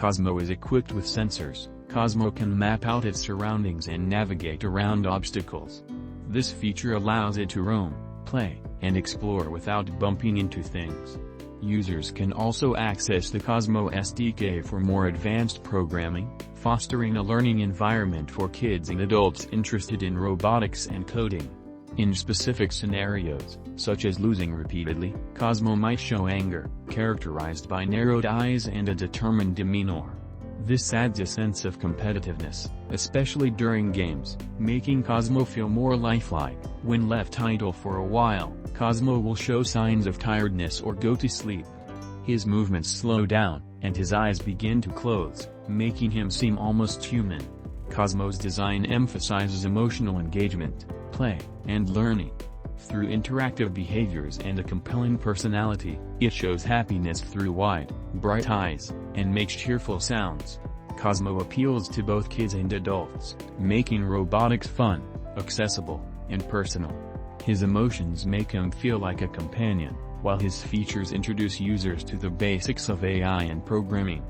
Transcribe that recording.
Cozmo is equipped with sensors. Cozmo can map out its surroundings and navigate around obstacles. This feature allows it to roam, play, and explore without bumping into things. Users can also access the Cozmo SDK for more advanced programming, fostering a learning environment for kids and adults interested in robotics and coding. In specific scenarios, such as losing repeatedly, Cozmo might show anger, characterized by narrowed eyes and a determined demeanor. This adds a sense of competitiveness, especially during games, making Cozmo feel more lifelike. When left idle for a while, Cozmo will show signs of tiredness or go to sleep. His movements slow down, and his eyes begin to close, making him seem almost human. Cozmo's design emphasizes emotional engagement, play, and learning. Through interactive behaviors and a compelling personality, it shows happiness through wide, bright eyes, and makes cheerful sounds. Cozmo appeals to both kids and adults, making robotics fun, accessible, and personal. His emotions make him feel like a companion, while his features introduce users to the basics of AI and programming.